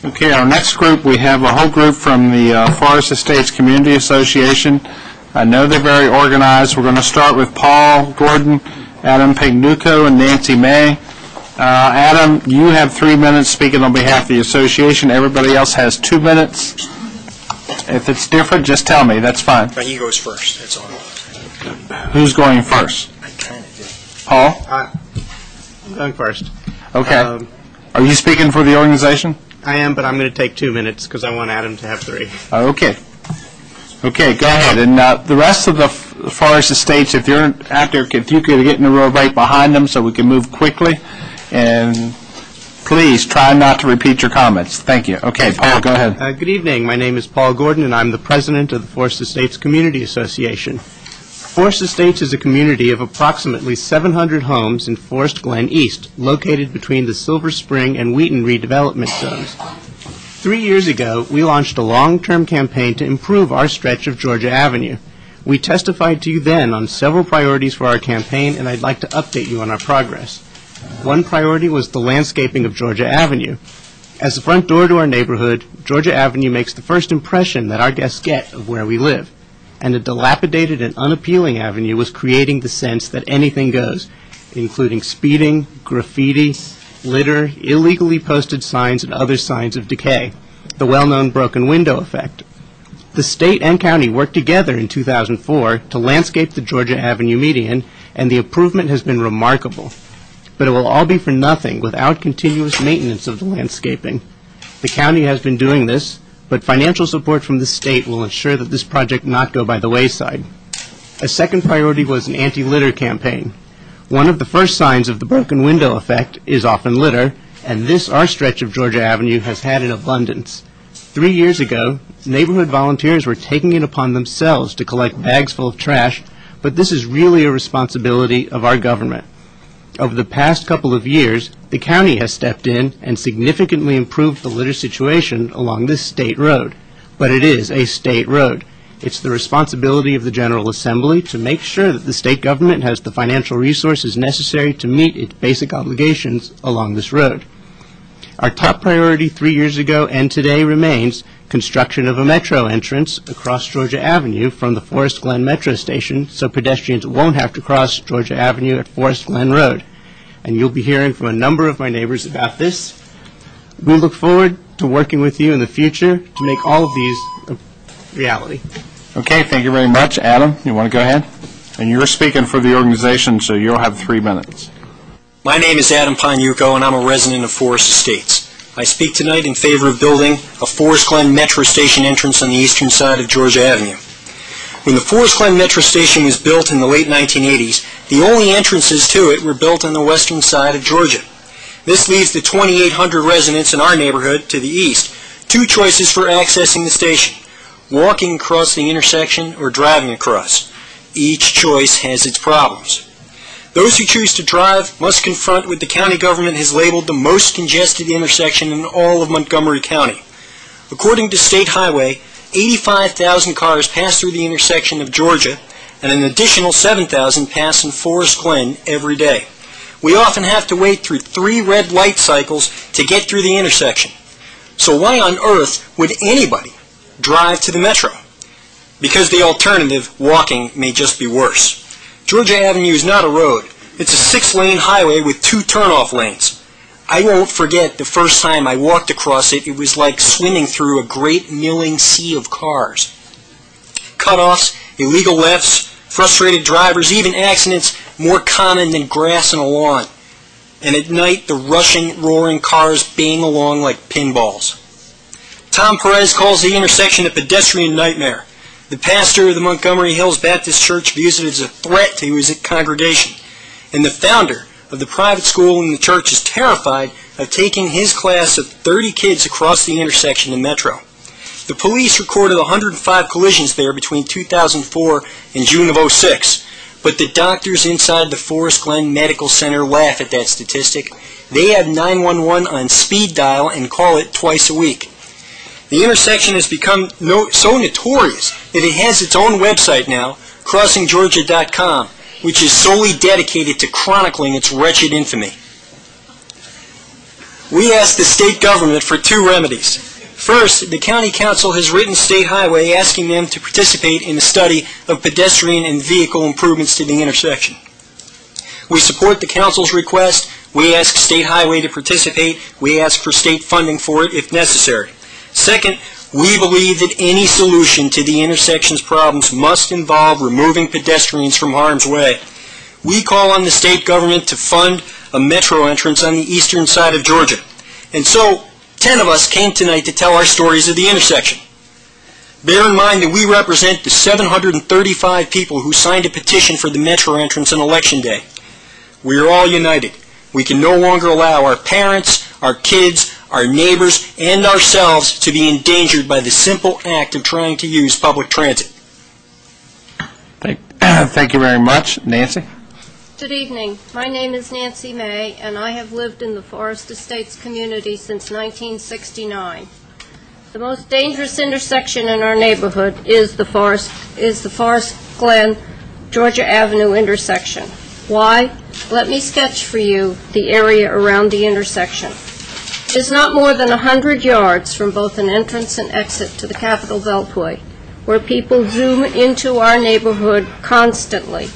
Okay, our next group, we have a whole group from the Forest Estates Community Association. I know they're very organized. We're going to start with Paul Gordon, Adam Pagnucco, and Nancy May. Adam, you have 3 minutes speaking on behalf of the association. Everybody else has 2 minutes. If it's different, just tell me. That's fine. He goes first. That's all. Who's going first? I kind of did. Paul? I'm going first. Okay. Are you speaking for the organization? I am, but I'm going to take 2 minutes because I want Adam to have 3. Okay. Okay, go ahead. And the rest of the Forest Estates, if you're out there, if you could get in a row right behind them so we can move quickly. And please try not to repeat your comments. Thank you. Okay, Paul, go ahead. Good evening. My name is Paul Gordon, and I'm the president of the Forest Estates Community Association. Forest Estates is a community of approximately 700 homes in Forest Glen East, located between the Silver Spring and Wheaton redevelopment zones. 3 years ago, we launched a long-term campaign to improve our stretch of Georgia Avenue. We testified to you then on several priorities for our campaign, and I'd like to update you on our progress. One priority was the landscaping of Georgia Avenue. As the front door to our neighborhood, Georgia Avenue makes the first impression that our guests get of where we live. And a dilapidated and unappealing avenue was creating the sense that anything goes, including speeding, graffiti, litter, illegally posted signs, and other signs of decay, the well-known broken window effect. The state and county worked together in 2004 to landscape the Georgia Avenue median, and the improvement has been remarkable. But it will all be for nothing without continuous maintenance of the landscaping. The county has been doing this, but financial support from the state will ensure that this project not go by the wayside. A second priority was an anti-litter campaign. One of the first signs of the broken window effect is often litter, and this, our stretch of Georgia Avenue, has had in abundance. 3 years ago, neighborhood volunteers were taking it upon themselves to collect bags full of trash, but this is really a responsibility of our government. Over the past couple of years, the county has stepped in and significantly improved the litter situation along this state road. But it is a state road. It's the responsibility of the General Assembly to make sure that the state government has the financial resources necessary to meet its basic obligations along this road. Our top priority 3 years ago and today remains construction of a metro entrance across Georgia Avenue from the Forest Glen Metro Station so pedestrians won't have to cross Georgia Avenue at Forest Glen Road. And you'll be hearing from a number of my neighbors about this. We look forward to working with you in the future to make all of these a reality. Okay, thank you very much. Adam, you want to go ahead? And you're speaking for the organization, so you'll have 3 minutes. My name is Adam Pagnucco, and I'm a resident of Forest Estates. I speak tonight in favor of building a Forest Glen Metro Station entrance on the eastern side of Georgia Avenue. When the Forest Glen Metro Station was built in the late 1980s, the only entrances to it were built on the western side of Georgia. This leaves the 2,800 residents in our neighborhood to the east 2 choices for accessing the station: walking across the intersection or driving across. Each choice has its problems. Those who choose to drive must confront what the county government has labeled the most congested intersection in all of Montgomery County. According to State Highway, 85,000 cars pass through the intersection of Georgia, and an additional 7,000 pass in Forest Glen every day. We often have to wait through 3 red light cycles to get through the intersection. So why on earth would anybody drive to the metro? Because the alternative, walking, may just be worse. Georgia Avenue is not a road. It's a 6-lane highway with 2 turnoff lanes. I won't forget the first time I walked across it. It was like swimming through a great milling sea of cars. Cutoffs, illegal lefts, frustrated drivers, even accidents more common than grass on a lawn. And at night, the rushing, roaring cars bang along like pinballs. Tom Perez calls the intersection a pedestrian nightmare. The pastor of the Montgomery Hills Baptist Church views it as a threat to his congregation. And the founder of the private school in the church is terrified of taking his class of 30 kids across the intersection in Metro. The police recorded 105 collisions there between 2004 and June of 2006, but the doctors inside the Forest Glen Medical Center laugh at that statistic. They have 911 on speed dial and call it twice a week. The intersection has become so notorious that it has its own website now, crossinggeorgia.com, which is solely dedicated to chronicling its wretched infamy. We ask the state government for two remedies. First, the county council has written State Highway asking them to participate in a study of pedestrian and vehicle improvements to the intersection. We support the council's request. We ask State Highway to participate. We ask for state funding for it if necessary. Second, we believe that any solution to the intersection's problems must involve removing pedestrians from harm's way. We call on the state government to fund a metro entrance on the eastern side of Georgia. And so, 10 of us came tonight to tell our stories of the intersection. Bear in mind that we represent the 735 people who signed a petition for the metro entrance on Election Day. We are all united. We can no longer allow our parents, our kids, our neighbors, and ourselves to be endangered by the simple act of trying to use public transit. Thank you very much. Nancy? Good evening. My name is Nancy May, and I have lived in the Forest Estates community since 1969. The most dangerous intersection in our neighborhood is the Forest Glen, Georgia Avenue intersection. Why? Let me sketch for you the area around the intersection. It is not more than 100 yards from both an entrance and exit to the Capitol Beltway, where people zoom into our neighborhood constantly.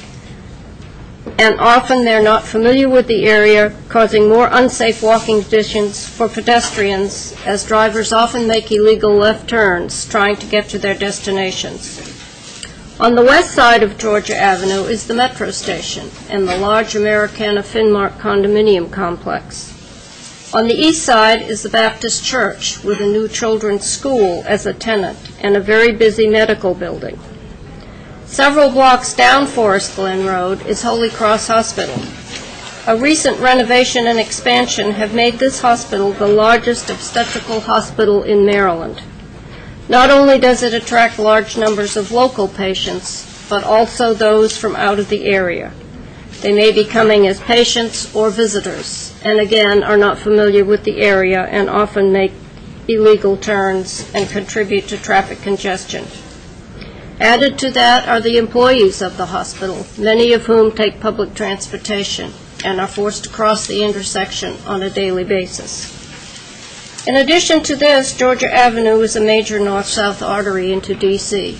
And often they're not familiar with the area, causing more unsafe walking conditions for pedestrians, as drivers often make illegal left turns trying to get to their destinations. On the west side of Georgia Avenue is the metro station and the large Americana Finmark condominium complex. On the east side is the Baptist Church with a new children's school as a tenant and a very busy medical building. Several blocks down Forest Glen Road is Holy Cross Hospital. A recent renovation and expansion have made this hospital the largest obstetrical hospital in Maryland. Not only does it attract large numbers of local patients, but also those from out of the area. They may be coming as patients or visitors, and again are not familiar with the area and often make illegal turns and contribute to traffic congestion. Added to that are the employees of the hospital, many of whom take public transportation and are forced to cross the intersection on a daily basis. In addition to this, Georgia Avenue is a major north-south artery into D.C.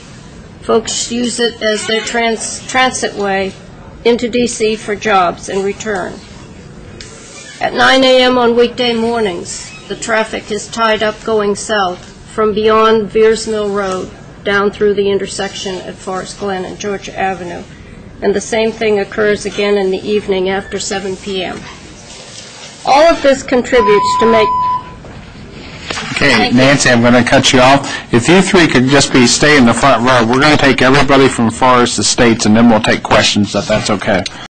Folks use it as their transit way into D.C. for jobs and return. At 9 a.m. on weekday mornings, the traffic is tied up going south from beyond Veers Mill Road down through the intersection at Forest Glen and Georgia Avenue, and the same thing occurs again in the evening after 7 p.m. All of this contributes to make... Okay, Nancy, I'm going to cut you off. If you three could just stay in the front row, we're going to take everybody from Forest Estates, and then we'll take questions, if that's okay.